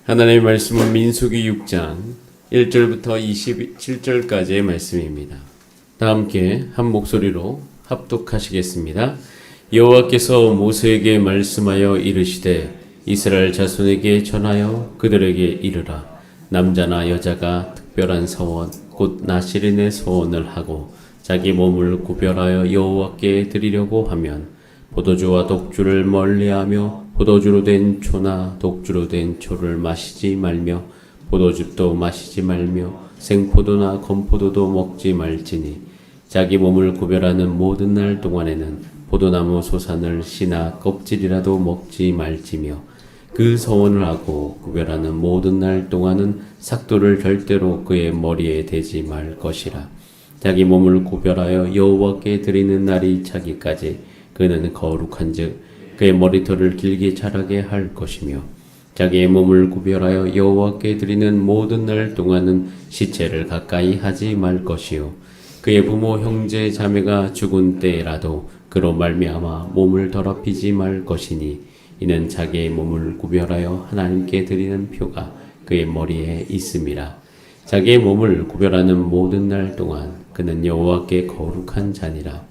하나님의 말씀은 민수기 6장 1절부터 27절까지의 말씀입니다. 다 함께 한 목소리로 합독하시겠습니다. 여호와께서 모세에게 말씀하여 이르시되 이스라엘 자손에게 전하여 그들에게 이르라. 남자나 여자가 특별한 서원 곧 나실인의 서원을 하고 자기 몸을 구별하여 여호와께 드리려고 하면 포도주와 독주를 멀리하며 포도주로 된 초나 독주로 된 초를 마시지 말며 포도즙도 마시지 말며 생포도나 건포도도 먹지 말지니 자기 몸을 구별하는 모든 날 동안에는 포도나무 소산을 씨나 껍질이라도 먹지 말지며 그 서원을 하고 구별하는 모든 날 동안은 삭도를 절대로 그의 머리에 대지 말 것이라. 자기 몸을 구별하여 여호와께 드리는 날이 차기까지 그는 거룩한즉 그의 머리털을 길게 자라게 할 것이며 자기의 몸을 구별하여 여호와께 드리는 모든 날 동안은 시체를 가까이 하지 말 것이요 그의 부모 형제 자매가 죽은 때라도 그로 말미암아 몸을 더럽히지 말 것이니 이는 자기의 몸을 구별하여 하나님께 드리는 표가 그의 머리에 있음이라. 자기의 몸을 구별하는 모든 날 동안 그는 여호와께 거룩한 자니라.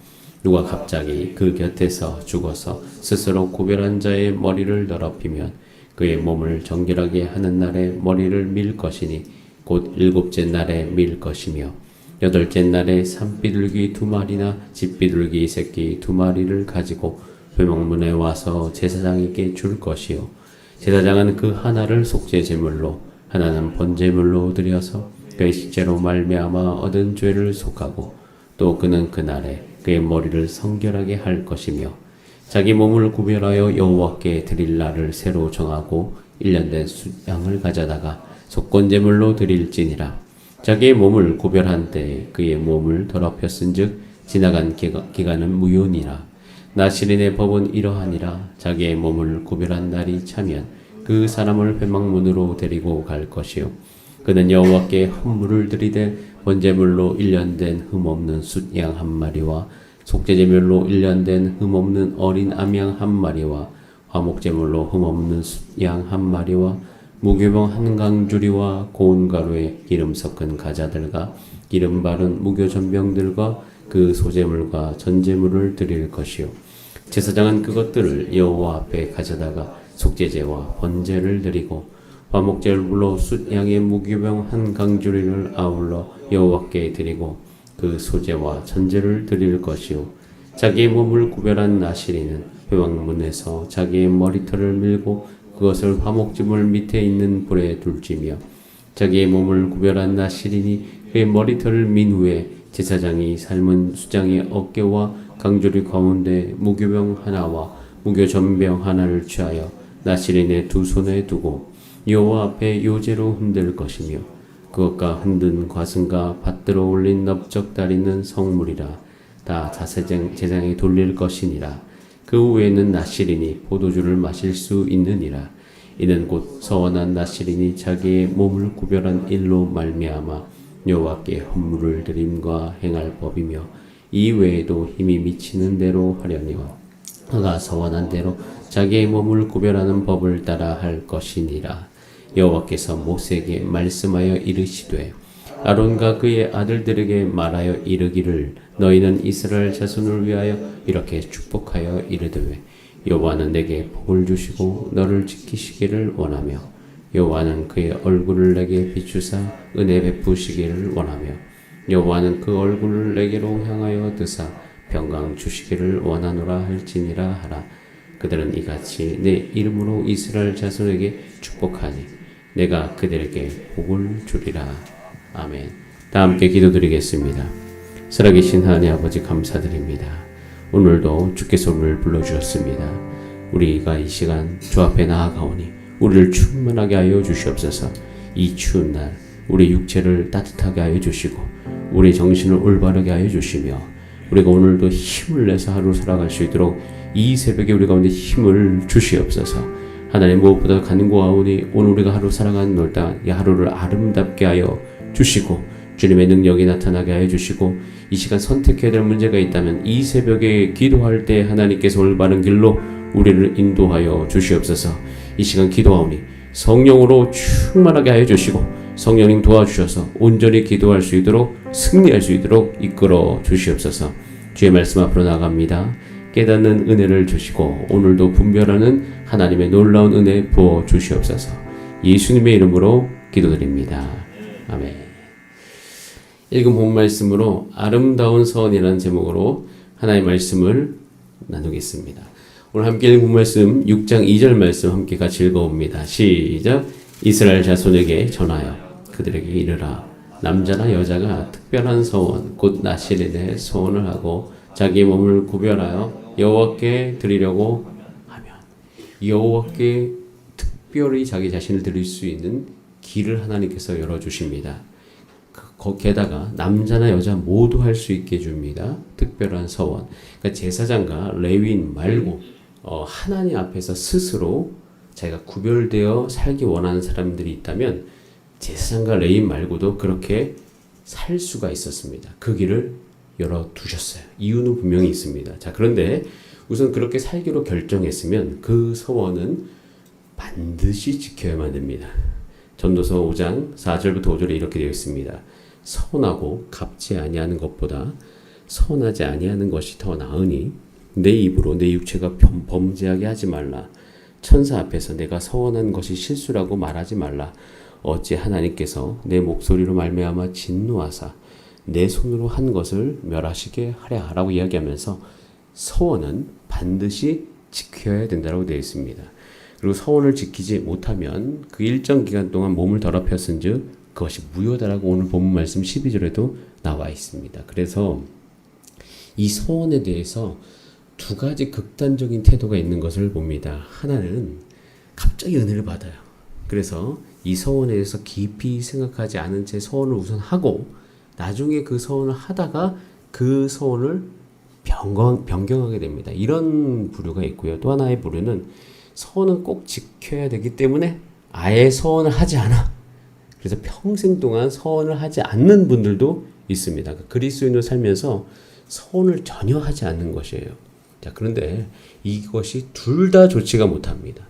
누가 갑자기 그 곁에서 죽어서 스스로 구별한 자의 머리를 더럽히면 그의 몸을 정결하게 하는 날에 머리를 밀 것이니 곧 일곱째 날에 밀 것이며 여덟째 날에 산비둘기 2마리나 집비둘기 새끼 2마리를 가지고 회막문에 와서 제사장에게 줄 것이요 제사장은 그 하나를 속죄 제물로 하나는 번제물로 드려서 그의 식재로 말미암아 얻은 죄를 속하고 또 그는 그날에 그의 머리를 성결하게 할 것이며 자기 몸을 구별하여 여호와께 드릴 날을 새로 정하고 1년 된 숫양을 가져다가 속건제물로 드릴지니라. 자기의 몸을 구별한 때에 그의 몸을 더럽혔은즉 지나간 기간은 무효니라. 나실인의 법은 이러하니라. 자기의 몸을 구별한 날이 차면 그 사람을 회막문으로 데리고 갈 것이요 그는 여호와께 헌물을 드리되 번제물로 1년 된 흠없는 숫양 1마리와 속죄제물로 1년 된 흠없는 어린 암양 1마리와 화목제물로 흠없는 숫양 1마리와 무교병 1강주리와 고운 가루에 기름 섞은 가자들과 기름 바른 무교 전병들과 그 소제물과 전제물을 드릴 것이요 제사장은 그것들을 여호와 앞에 가져다가 속죄제와 번제를 드리고 화목제물로 숫양의 무교병 1강주리를 아울러 여호와께 드리고 그 소제와 전제를 드릴 것이요 자기의 몸을 구별한 나실인은 회막문에서 자기의 머리털을 밀고 그것을 화목제물 밑에 있는 불에 둘지며 자기의 몸을 구별한 나실인이 그의 머리털을 민 후에 제사장이 삶은 수장의 어깨와 강주리 가운데 무교병 하나와 무교전병 하나를 취하여 나실인의 두 손에 두고 여호와 앞에 요제로 흔들 것이며 그것과 흔든 과승과 밭들어 올린 넓적다리는 성물이라. 다 제사장에 돌릴 것이니라. 그 후에는 나실인이 포도주를 마실 수 있느니라. 이는 곧 서원한 나실인이 자기의 몸을 구별한 일로 말미암아 여호와께 헌물을 드림과 행할 법이며 이 외에도 힘이 미치는 대로 하려니와 그가 서원한 대로 자기의 몸을 구별하는 법을 따라 할 것이니라. 여호와께서 모세에게 말씀하여 이르시되 아론과 그의 아들들에게 말하여 이르기를 너희는 이스라엘 자손을 위하여 이렇게 축복하여 이르되 여호와는 내게 복을 주시고 너를 지키시기를 원하며 여호와는 그의 얼굴을 내게 비추사 은혜 베푸시기를 원하며 여호와는 그 얼굴을 내게로 향하여 드사 평강 주시기를 원하노라 할지니라 하라. 그들은 이같이 내 이름으로 이스라엘 자손에게 축복하니 내가 그들에게 복을 주리라. 아멘. 다 함께 기도드리겠습니다. 살아계신 하나님 아버지 감사드립니다. 오늘도 주께서 우리를 불러주셨습니다. 우리가 이 시간 주 앞에 나아가오니 우리를 충만하게 하여 주시옵소서. 이 추운 날 우리 육체를 따뜻하게 하여 주시고 우리 정신을 올바르게 하여 주시며 우리가 오늘도 힘을 내서 하루 살아갈 수 있도록 이 새벽에 우리 가운데 힘을 주시옵소서. 하나님 무엇보다 간구하오니 오늘 우리가 하루 살아가는 놀다 이 하루를 아름답게 하여 주시고 주님의 능력이 나타나게 하여 주시고 이 시간 선택해야 될 문제가 있다면 이 새벽에 기도할 때 하나님께서 올바른 길로 우리를 인도하여 주시옵소서. 이 시간 기도하오니 성령으로 충만하게 하여 주시고 성령님 도와주셔서 온전히 기도할 수 있도록 승리할 수 있도록 이끌어 주시옵소서. 주의 말씀 앞으로 나갑니다. 깨닫는 은혜를 주시고 오늘도 분별하는 하나님의 놀라운 은혜 부어 주시옵소서. 예수님의 이름으로 기도드립니다. 아멘. 읽은 본 말씀으로 아름다운 서원이라는 제목으로 하나님의 말씀을 나누겠습니다. 오늘 함께 읽은 본 말씀 6장 2절 말씀 함께 같이 읽어봅니다. 시작. 이스라엘 자손에게 전하여 그들에게 이르라. 남자나 여자가 특별한 서원 곧 나실에 대해 서원을 하고 자기 몸을 구별하여 여호와께 드리려고 하면 여호와께 특별히 자기 자신을 드릴 수 있는 길을 하나님께서 열어주십니다. 게다가 남자나 여자 모두 할 수 있게 해줍니다. 특별한 서원. 그러니까 제사장과 레위인 말고 하나님 앞에서 스스로 자기가 구별되어 살기 원하는 사람들이 있다면 제사장과 레위인 말고도 그렇게 살 수가 있었습니다. 그 길을 열어두셨어요. 이유는 분명히 있습니다. 자, 그런데 우선 그렇게 살기로 결정했으면 그 서원은 반드시 지켜야만 됩니다. 전도서 5장 4절부터 5절에 이렇게 되어 있습니다. 서운하고 갚지 아니하는 것보다 서운하지 아니하는 것이 더 나으니 내 입으로 내 육체가 범죄하게 하지 말라. 천사 앞에서 내가 서원한 것이 실수라고 말하지 말라. 어찌 하나님께서 내 목소리로 말미암아 진노하사 내 손으로 한 것을 멸하시게 하랴 라고 이야기하면서 서원은 반드시 지켜야 된다고 되어 있습니다. 그리고 서원을 지키지 못하면 그 일정 기간 동안 몸을 더럽혔은 즉 그것이 무효다라고 오늘 본문 말씀 12절에도 나와 있습니다. 그래서 이 서원에 대해서 두 가지 극단적인 태도가 있는 것을 봅니다. 하나는 갑자기 은혜를 받아요. 그래서 이 서원에 대해서 깊이 생각하지 않은 채 서원을 우선 하고 나중에 그 서원을 하다가 그 서원을 변경하게 됩니다. 이런 부류가 있고요. 또 하나의 부류는 서원은 꼭 지켜야 되기 때문에 아예 서원을 하지 않아. 그래서 평생 동안 서원을 하지 않는 분들도 있습니다. 그리스도인으로 살면서 서원을 전혀 하지 않는 것이에요. 자, 그런데 이것이 둘 다 좋지가 못합니다.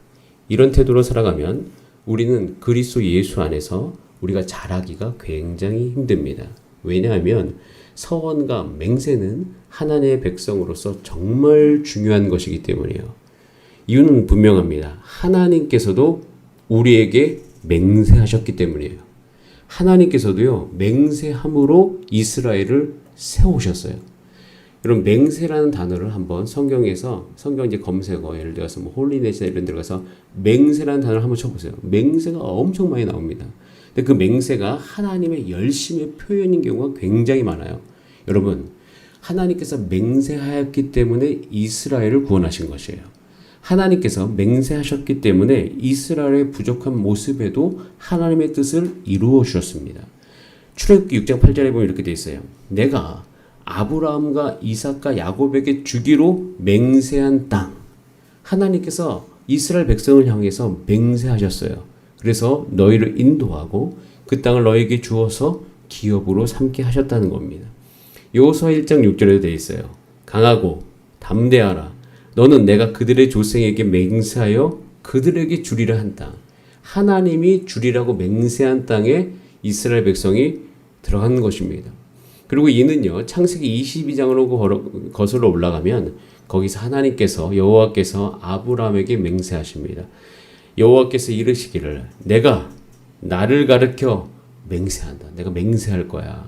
이런 태도로 살아가면 우리는 그리스도 예수 안에서 우리가 자라기가 굉장히 힘듭니다. 왜냐하면 서원과 맹세는 하나님의 백성으로서 정말 중요한 것이기 때문이에요. 이유는 분명합니다. 하나님께서도 우리에게 맹세하셨기 때문이에요. 하나님께서도요, 맹세함으로 이스라엘을 세우셨어요. 여러분, 맹세라는 단어를 한번 성경 이제 검색어, 예를 들어서 홀리넷이나 이런 데 가서 맹세라는 단어를 한번 쳐보세요. 맹세가 엄청 많이 나옵니다. 근데 그 맹세가 하나님의 열심의 표현인 경우가 굉장히 많아요. 여러분, 하나님께서 맹세하였기 때문에 이스라엘을 구원하신 것이에요. 하나님께서 맹세하셨기 때문에 이스라엘의 부족한 모습에도 하나님의 뜻을 이루어 주셨습니다. 출애굽기 6장 8절에 보면 이렇게 되어 있어요. 내가 아브라함과 이삭과 야곱에게 주기로 맹세한 땅. 하나님께서 이스라엘 백성을 향해서 맹세하셨어요. 그래서 너희를 인도하고 그 땅을 너희에게 주어서 기업으로 삼게 하셨다는 겁니다. 여호수아 1장 6절에도 되어 있어요. 강하고 담대하라. 너는 내가 그들의 조상에게 맹세하여 그들에게 주리라 한 땅. 하나님이 주리라고 맹세한 땅에 이스라엘 백성이 들어가는 것입니다. 그리고 이는요, 창세기 22장으로 거슬러 올라가면 거기서 하나님께서 여호와께서 아브라함에게 맹세하십니다. 여호와께서 이르시기를 내가 나를 가르쳐 맹세한다. 내가 맹세할 거야.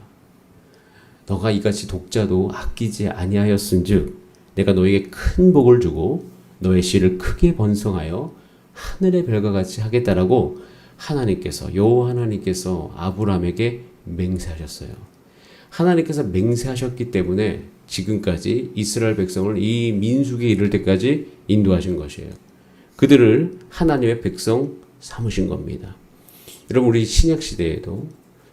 너가 이같이 독자도 아끼지 아니하였은즉 내가 너에게 큰 복을 주고 너의 씨를 크게 번성하여 하늘의 별과 같이 하겠다라고 하나님께서 여호와 하나님께서 아브라함에게 맹세하셨어요. 하나님께서 맹세하셨기 때문에 지금까지 이스라엘 백성을 이 민수기에 이를 때까지 인도하신 것이에요. 그들을 하나님의 백성 삼으신 겁니다. 여러분, 우리 신약 시대에도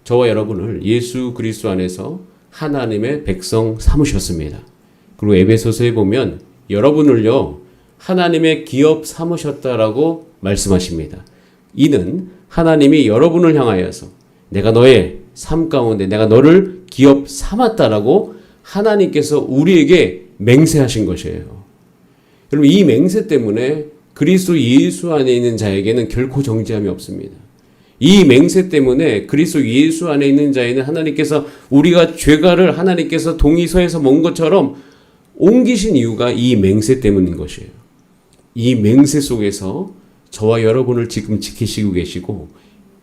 저와 여러분을 예수 그리스도 안에서 하나님의 백성 삼으셨습니다. 그리고 에베소서에 보면 여러분을요, 하나님의 기업 삼으셨다라고 말씀하십니다. 이는 하나님이 여러분을 향하여서 내가 너의 삶 가운데 내가 너를 기업 삼았다라고 하나님께서 우리에게 맹세하신 것이에요. 여러분, 이 맹세 때문에 그리스도 예수 안에 있는 자에게는 결코 정죄함이 없습니다. 이 맹세 때문에 그리스도 예수 안에 있는 자에는 하나님께서 우리가 죄가를 하나님께서 동의서에서 먼 것처럼 옮기신 이유가 이 맹세 때문인 것이에요. 이 맹세 속에서 저와 여러분을 지금 지키시고 계시고,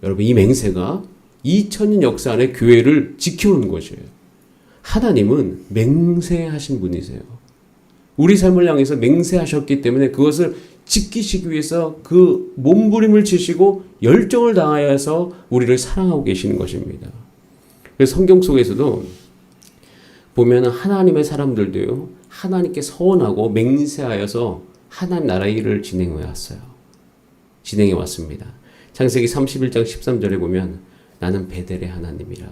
여러분 이 맹세가 2000년 역사 안에 교회를 지켜오는 것이에요. 하나님은 맹세하신 분이세요. 우리 삶을 향해서 맹세하셨기 때문에 그것을 지키시기 위해서 그 몸부림을 치시고 열정을 다하여서 우리를 사랑하고 계시는 것입니다. 그래서 성경 속에서도 보면 하나님의 사람들도요, 하나님께 서원하고 맹세하여서 하나님 나라 일을 진행해 왔습니다. 창세기 31장 13절에 보면 나는 베델의 하나님이라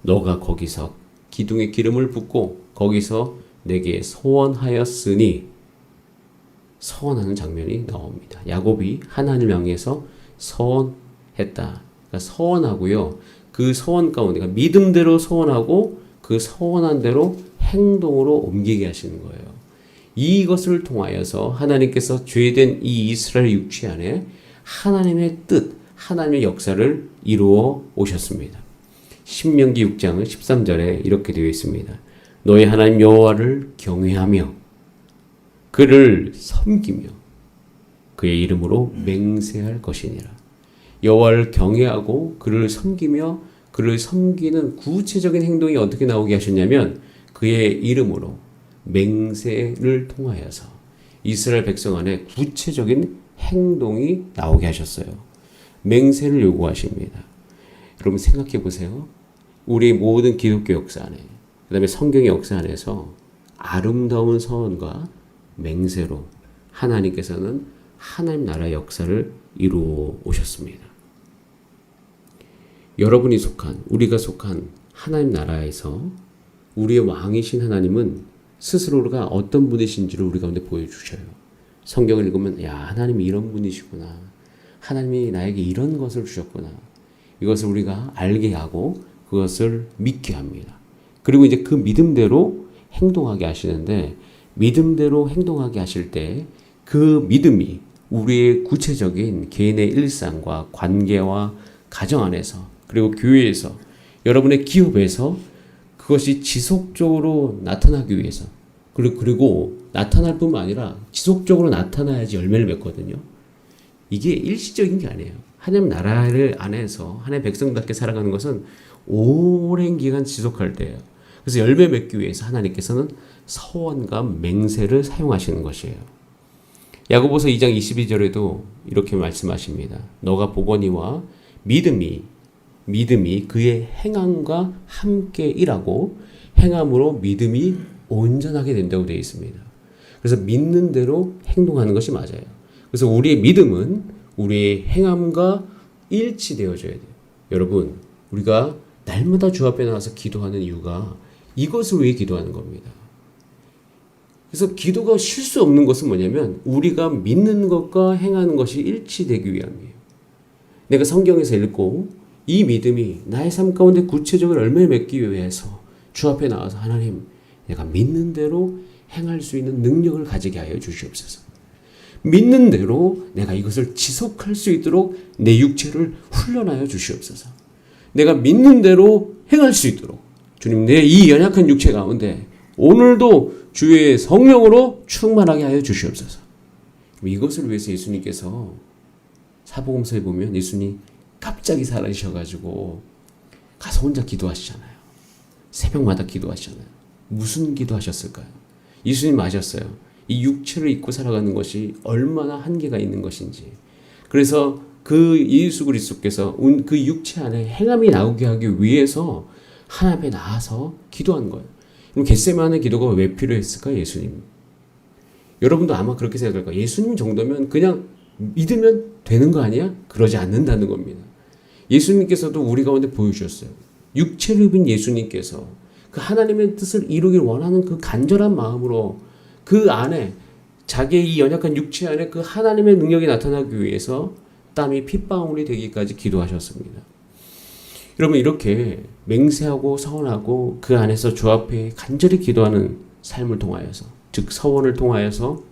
너가 거기서 기둥에 기름을 붓고 거기서 내게 서원하였으니, 서원하는 장면이 나옵니다. 야곱이 하나님을 향해서 서원했다. 그러니까 서원하고요, 그 서원 가운데 그러니까 믿음대로 서원하고 그 서원한 대로 행동으로 옮기게 하시는 거예요. 이것을 통하여서 하나님께서 죄된 이 이스라엘 육체 안에 하나님의 뜻, 하나님의 역사를 이루어 오셨습니다. 신명기 6장 13절에 이렇게 되어 있습니다. 너희 하나님 여호와를 경외하며 그를 섬기며 그의 이름으로 맹세할 것이니라. 여호와를 경외하고 그를 섬기며 그를 섬기는 구체적인 행동이 어떻게 나오게 하셨냐면 그의 이름으로 맹세를 통하여서 이스라엘 백성 안에 구체적인 행동이 나오게 하셨어요. 맹세를 요구하십니다. 여러분 생각해 보세요. 우리 모든 기독교 역사 안에, 그 다음에 성경의 역사 안에서 아름다운 서원과 맹세로 하나님께서는 하나님 나라 역사를 이루어 오셨습니다. 여러분이 속한, 우리가 속한 하나님 나라에서 우리의 왕이신 하나님은 스스로가 어떤 분이신지를 우리 가운데 보여주셔요. 성경을 읽으면 야, 하나님이 이런 분이시구나. 하나님이 나에게 이런 것을 주셨구나. 이것을 우리가 알게 하고 그것을 믿게 합니다. 그리고 이제 그 믿음대로 행동하게 하시는데, 믿음대로 행동하게 하실 때 그 믿음이 우리의 구체적인 개인의 일상과 관계와 가정 안에서, 그리고 교회에서, 여러분의 기업에서 그것이 지속적으로 나타나기 위해서, 그리고 나타날 뿐만 아니라 지속적으로 나타나야지 열매를 맺거든요. 이게 일시적인 게 아니에요. 하나님 나라를 안에서 하나님의 백성답게 살아가는 것은 오랜 기간 지속할 때예요. 그래서 열매 맺기 위해서 하나님께서는 서원과 맹세를 사용하시는 것이에요. 야고보서 2장 22절에도 이렇게 말씀하십니다. 너가 보거니와 믿음이 그의 행함과 함께 일하고 행함으로 믿음이 온전하게 된다고 되어 있습니다. 그래서 믿는 대로 행동하는 것이 맞아요. 그래서 우리의 믿음은 우리의 행함과 일치되어져야 돼요. 여러분, 우리가 날마다 주 앞에 나와서 기도하는 이유가 이것을 위해 기도하는 겁니다. 그래서 기도가 쉴 수 없는 것은 뭐냐면 우리가 믿는 것과 행하는 것이 일치되기 위함이에요. 내가 성경에서 읽고 이 믿음이 나의 삶 가운데 구체적으로 열매 맺기 위해서 주 앞에 나와서 하나님, 내가 믿는 대로 행할 수 있는 능력을 가지게 하여 주시옵소서. 믿는 대로 내가 이것을 지속할 수 있도록 내 육체를 훈련하여 주시옵소서. 내가 믿는 대로 행할 수 있도록 주님, 내 이 연약한 육체 가운데 오늘도 주의 성령으로 충만하게 하여 주시옵소서. 이것을 위해서 예수님께서 사복음서에 보면 예수님 갑자기 살아계셔가지고 가서 혼자 기도하시잖아요. 새벽마다 기도하시잖아요. 무슨 기도하셨을까요? 예수님 아셨어요. 이 육체를 입고 살아가는 것이 얼마나 한계가 있는 것인지. 그래서 그 예수 그리스도께서 그 육체 안에 행함이 나오게 하기 위해서 하나님 앞에 나와서 기도한 거예요. 그럼 겟세마네 기도가 왜 필요했을까요? 예수님. 여러분도 아마 그렇게 생각할 거예요. 예수님 정도면 그냥 믿으면 되는 거 아니야? 그러지 않는다는 겁니다. 예수님께서도 우리 가운데 보여주셨어요. 육체를 입은 예수님께서 그 하나님의 뜻을 이루길 원하는 그 간절한 마음으로 그 안에 자기의 이 연약한 육체 안에 그 하나님의 능력이 나타나기 위해서 땀이 핏방울이 되기까지 기도하셨습니다. 여러분, 이렇게 맹세하고 서원하고 그 안에서 주 앞에 간절히 기도하는 삶을 통하여서, 즉 서원을 통하여서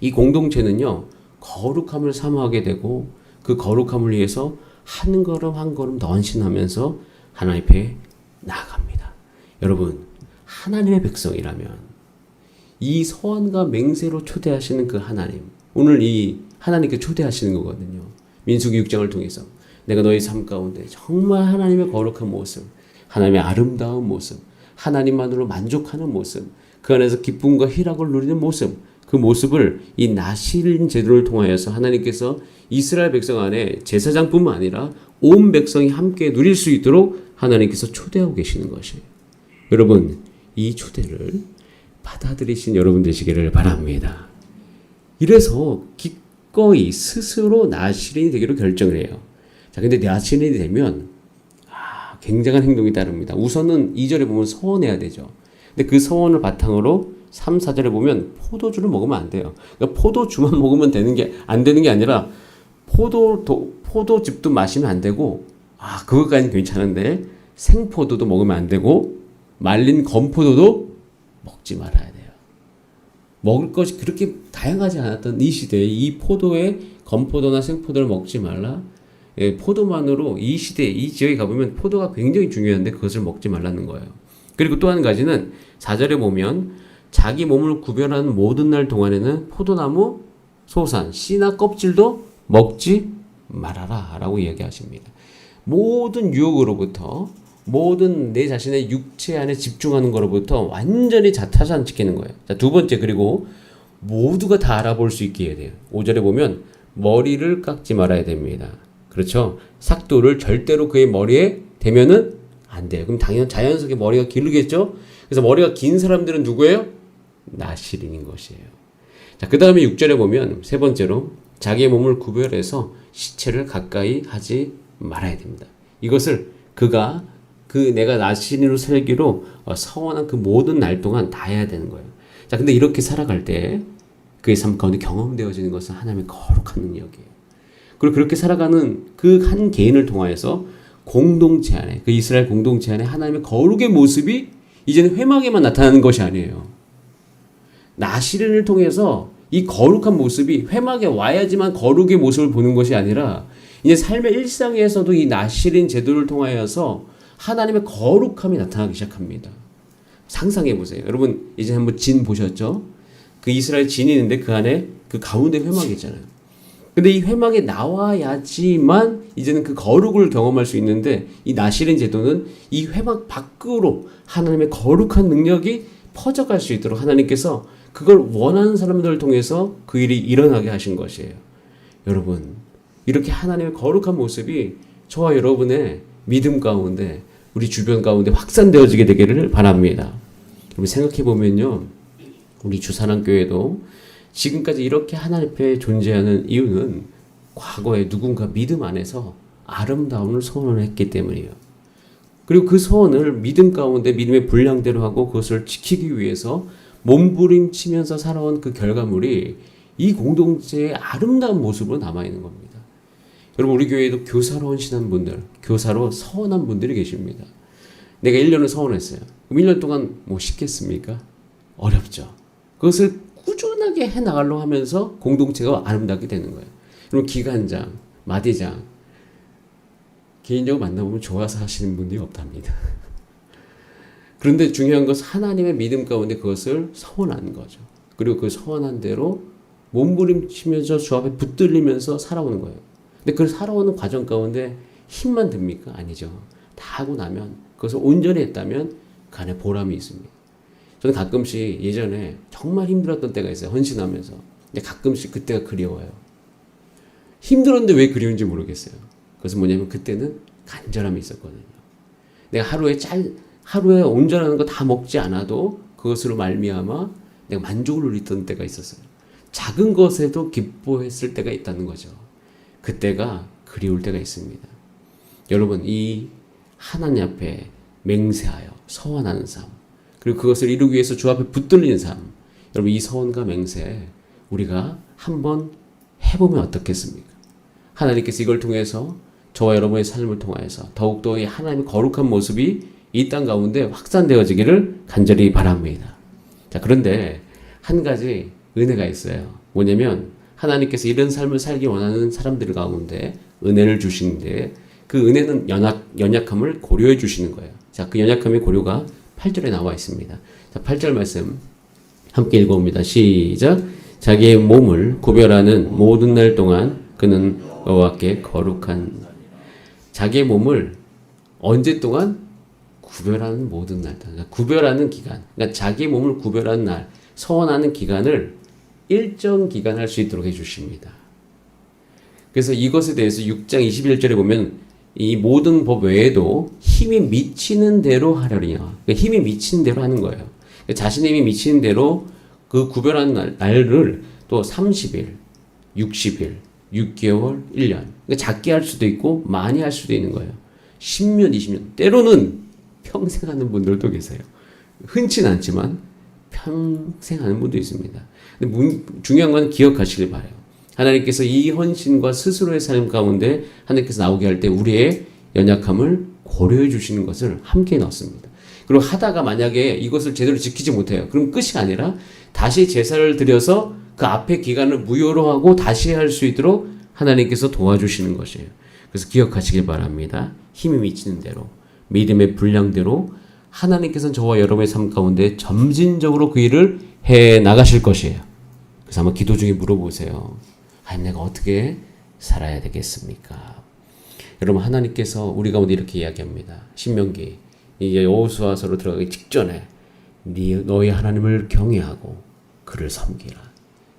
이 공동체는요 거룩함을 사모하게 되고 그 거룩함을 위해서 한 걸음 한 걸음 더 헌신하면서 하나님 앞에 나아갑니다. 여러분, 하나님의 백성이라면 이 서원과 맹세로 초대하시는 그 하나님, 오늘 이 하나님께 초대하시는 거거든요. 민수기 6장을 통해서 내가 너희 삶 가운데 정말 하나님의 거룩한 모습, 하나님의 아름다운 모습, 하나님만으로 만족하는 모습, 그 안에서 기쁨과 희락을 누리는 모습, 그 모습을 이 나실 제도를 통하여서 하나님께서 이스라엘 백성 안에 제사장뿐만 아니라 온 백성이 함께 누릴 수 있도록 하나님께서 초대하고 계시는 것이에요. 여러분, 이 초대를 받아들이신 여러분 되시기를 바랍니다. 이래서 기꺼이 스스로 나실인이 되기로 결정을 해요. 자, 근데 나실인이 되면 굉장한 행동이 따릅니다. 우선은 2절에 보면 서원해야 되죠. 근데 그 서원을 바탕으로 3, 4절에 보면 포도주를 먹으면 안 돼요. 그러니까 포도주만 먹으면 안 되는 게 아니라 포도즙도 마시면 안 되고, 그것까지는 괜찮은데 생포도도 먹으면 안 되고 말린 건포도도 먹지 말아야 돼요. 먹을 것이 그렇게 다양하지 않았던 이 시대에 이 포도에 건포도나 생포도를 먹지 말라. 포도만으로 이 시대, 이 지역에 가보면 포도가 굉장히 중요한데 그것을 먹지 말라는 거예요. 그리고 또 한 가지는 4절에 보면 자기 몸을 구별하는 모든 날 동안에는 포도나무, 소산, 씨나 껍질도 먹지 말아라 라고 이야기하십니다. 모든 유혹으로부터, 모든 내 자신의 육체 안에 집중하는 것으로부터 완전히 타산시키는 거예요. 자, 두 번째, 그리고 모두가 다 알아볼 수 있게 해야 돼요. 5절에 보면 머리를 깎지 말아야 됩니다. 그렇죠? 삭도를 절대로 그의 머리에 대면은 안 돼요. 그럼 당연 자연스럽게 머리가 기르겠죠? 그래서 머리가 긴 사람들은 누구예요? 나실인인 것이에요. 자, 그 다음에 6절에 보면 세 번째로 자기의 몸을 구별해서 시체를 가까이 하지 말아야 됩니다. 이것을 내가 나실인으로 살기로 서원한 그 모든 날 동안 다 해야 되는 거예요. 자, 근데 이렇게 살아갈 때 그의 삶 가운데 경험되어지는 것은 하나님의 거룩한 능력이에요. 그리고 그렇게 살아가는 그 한 개인을 통하여서 공동체 안에, 그 이스라엘 공동체 안에 하나님의 거룩의 모습이 이제는 회막에만 나타나는 것이 아니에요. 나실인을 통해서 이 거룩한 모습이 회막에 와야지만 거룩의 모습을 보는 것이 아니라 이제 삶의 일상에서도 이 나실인 제도를 통하여서 하나님의 거룩함이 나타나기 시작합니다. 상상해 보세요. 여러분 이제 한번 진 보셨죠? 그 이스라엘 진이 있는데 그 안에 그 가운데 회막이 있잖아요. 근데 이 회막에 나와야지만 이제는 그 거룩을 경험할 수 있는데 이 나실인 제도는 이 회막 밖으로 하나님의 거룩한 능력이 퍼져갈 수 있도록 하나님께서 그걸 원하는 사람들을 통해서 그 일이 일어나게 하신 것이에요. 여러분, 이렇게 하나님의 거룩한 모습이 저와 여러분의 믿음 가운데, 우리 주변 가운데 확산되어지게 되기를 바랍니다. 여러분 생각해 보면요, 우리 주사랑교회도 지금까지 이렇게 하나님 앞에 존재하는 이유는 과거에 누군가 믿음 안에서 아름다움을 소원을 했기 때문이에요. 그리고 그 소원을 믿음 가운데 믿음의 분량대로 하고 그것을 지키기 위해서 몸부림치면서 살아온 그 결과물이 이 공동체의 아름다운 모습으로 남아있는 겁니다. 여러분 우리 교회에도 교사로 헌신한 분들, 교사로 서원한 분들이 계십니다. 내가 1년을 서원했어요. 그럼 1년 동안 뭐 쉽겠습니까? 어렵죠. 그것을 꾸준하게 해나가려고 하면서 공동체가 아름답게 되는 거예요. 그럼 기관장, 마대장, 개인적으로 만나보면 좋아서 하시는 분들이 없답니다. 그런데 중요한 것은 하나님의 믿음 가운데 그것을 서원하는 거죠. 그리고 그 서원한 대로 몸부림치면서 주 앞에 붙들리면서 살아오는 거예요. 근데 그걸 살아오는 과정 가운데 힘만 듭니까? 아니죠. 다 하고 나면 그것을 온전히 했다면 그 안에 보람이 있습니다. 저는 가끔씩 예전에 정말 힘들었던 때가 있어요. 헌신하면서. 근데 가끔씩 그때가 그리워요. 힘들었는데 왜 그리운지 모르겠어요. 그것은 뭐냐면 그때는 간절함이 있었거든요. 내가 하루에 온전한 거 다 먹지 않아도 그것으로 말미암아 내가 만족을 누리던 때가 있었어요. 작은 것에도 기뻐했을 때가 있다는 거죠. 그때가 그리울 때가 있습니다. 여러분 이 하나님 앞에 맹세하여 서원하는 삶, 그리고 그것을 이루기 위해서 주 앞에 붙들리는 삶, 여러분 이 서원과 맹세 우리가 한번 해보면 어떻겠습니까? 하나님께서 이걸 통해서 저와 여러분의 삶을 통하여서 더욱더 이 하나님의 거룩한 모습이 이 땅 가운데 확산되어지기를 간절히 바랍니다. 자, 그런데 한 가지 은혜가 있어요. 뭐냐면 하나님께서 이런 삶을 살기 원하는 사람들 가운데 은혜를 주시는데 그 은혜는 연약함을 고려해 주시는 거예요. 자, 그 연약함의 고려가 8절에 나와 있습니다. 자, 8절 말씀 함께 읽어봅니다. 시작. 자기의 몸을 구별하는 모든 날 동안 그는 여호와께 거룩한 자기의 몸을 언제 동안? 구별하는 모든 날 동안. 그러니까 구별하는 기간. 그러니까 자기의 몸을 구별하는 날, 서원하는 기간을 일정 기간 할 수 있도록 해주십니다. 그래서 이것에 대해서 6장 21절에 보면 이 모든 법 외에도 힘이 미치는 대로 하려니와 그러니까 힘이 미치는 대로 하는 거예요. 그러니까 자신의 힘이 미치는 대로 그 구별하는 날을 또 30일, 60일, 6개월, 1년 그러니까 작게 할 수도 있고 많이 할 수도 있는 거예요. 10년, 20년 때로는 평생 하는 분들도 계세요. 흔치는 않지만 평생 하는 분도 있습니다. 근데 중요한 건 기억하시길 바라요. 하나님께서 이 헌신과 스스로의 삶 가운데 하나님께서 나오게 할 때 우리의 연약함을 고려해 주시는 것을 함께 넣습니다. 그리고 하다가 만약에 이것을 제대로 지키지 못해요. 그럼 끝이 아니라 다시 제사를 드려서 그 앞에 기간을 무효로 하고 다시 할 수 있도록 하나님께서 도와주시는 것이에요. 그래서 기억하시길 바랍니다. 힘이 미치는 대로, 믿음의 분량대로 하나님께서는 저와 여러분의 삶 가운데 점진적으로 그 일을 해 나가실 것이에요. 그래서 한번 기도 중에 물어보세요. 하나님, 내가 어떻게 살아야 되겠습니까? 여러분, 하나님께서 우리 가운데 이렇게 이야기합니다. 신명기 이제 여호수아서로 들어가기 직전에 너희 하나님을 경외하고 그를 섬기라.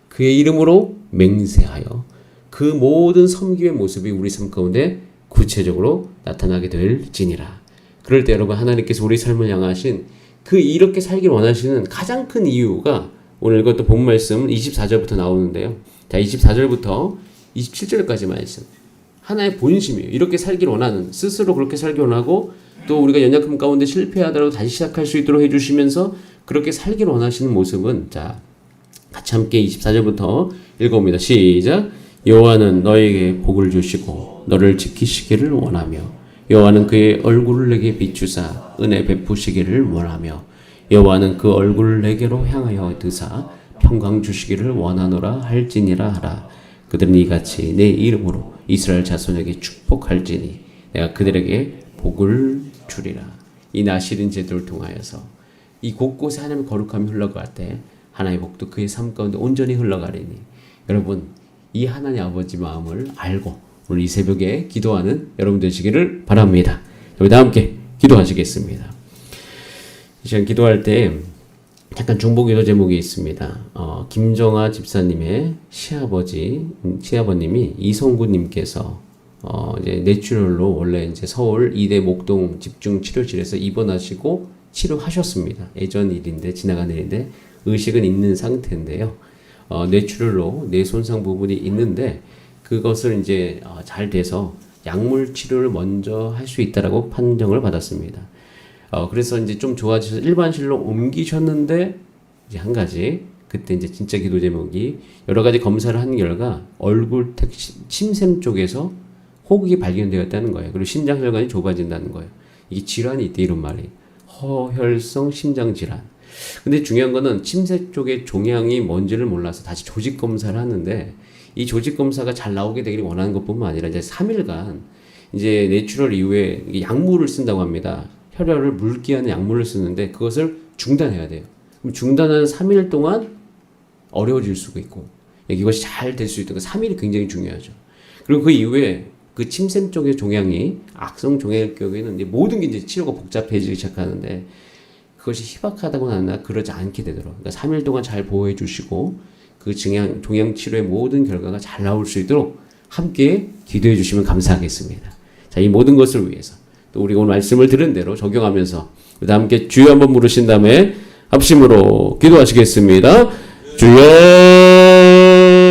그의 이름으로 맹세하여 그 모든 섬김의 모습이 우리 삶 가운데 구체적으로 나타나게 될지니라. 그럴 때 여러분, 하나님께서 우리 삶을 향하신 그 이렇게 살길 원하시는 가장 큰 이유가 오늘 이것도 본 말씀 24절부터 나오는데요. 자, 24절부터 27절까지 말씀. 하나의 본심이에요. 이렇게 살길 원하는, 스스로 그렇게 살길 원하고 또 우리가 연약함 가운데 실패하더라도 다시 시작할 수 있도록 해주시면서 그렇게 살길 원하시는 모습은, 자, 같이 함께 24절부터 읽어봅니다. 시작. 여호와는 너에게 복을 주시고 너를 지키시기를 원하며 여호와는 그의 얼굴을 내게 비추사 은혜 베푸시기를 원하며 여호와는 그 얼굴을 내게로 향하여 드사 평강 주시기를 원하노라 할지니라 하라. 그들은 이같이 내 이름으로 이스라엘 자손에게 축복할지니 내가 그들에게 복을 주리라. 이 나시린 제도를 통하여서 이 곳곳에 하나님의 거룩함이 흘러갈 때 하나님의 복도 그의 삶 가운데 온전히 흘러가리니 여러분, 이 하나님 아버지 마음을 알고 오늘 이 새벽에 기도하는 여러분 되시기를 바랍니다. 우리 다 함께 기도하시겠습니다. 이 시간 기도할 때 잠깐 중보기도 제목이 있습니다. 김정아 집사님의 시아버님이 이성구님께서 이제 뇌출혈로 원래 이제 서울 이대 목동 집중치료실에서 입원하시고 치료하셨습니다. 예전 일인데, 지나간 일인데 의식은 있는 상태인데요. 뇌출혈로 뇌 손상 부분이 있는데 그것을 이제 잘 돼서 약물 치료를 먼저 할 수 있다라고 판정을 받았습니다. 그래서 이제 좀 좋아지셔서 일반실로 옮기셨는데 이제 한 가지 그때 이제 진짜 기도 제목이 여러 가지 검사를 한 결과 얼굴 침샘 쪽에서 혹이 발견되었다는 거예요. 그리고 심장 혈관이 좁아진다는 거예요. 이게 질환이 있대, 이런 말이. 허혈성 심장 질환. 근데 중요한 거는 침샘 쪽에 종양이 뭔지를 몰라서 다시 조직 검사를 하는데 이 조직 검사가 잘 나오게 되기를 원하는 것뿐만 아니라 이제 3일간 이제 뇌출혈 이후에 약물을 쓴다고 합니다. 혈혈을 묽게 하는 약물을 쓰는데 그것을 중단해야 돼요. 그럼 중단하는 3일 동안 어려워질 수가 있고 이것이 잘 될 수 있도록 3일이 굉장히 중요하죠. 그리고 그 이후에 그 침샘 쪽의 종양이 악성 종양일 경우에는 이제 모든 게 이제 치료가 복잡해지기 시작하는데 그것이 희박하다고 하나 그러지 않게 되도록 그러니까 3일 동안 잘 보호해 주시고 그 종양 치료의 모든 결과가 잘 나올 수 있도록 함께 기도해 주시면 감사하겠습니다. 자, 이 모든 것을 위해서 또 우리가 오늘 말씀을 들은 대로 적용하면서 그 다음 함께 주여 한번 부르신 다음에 합심으로 기도하시겠습니다. 주여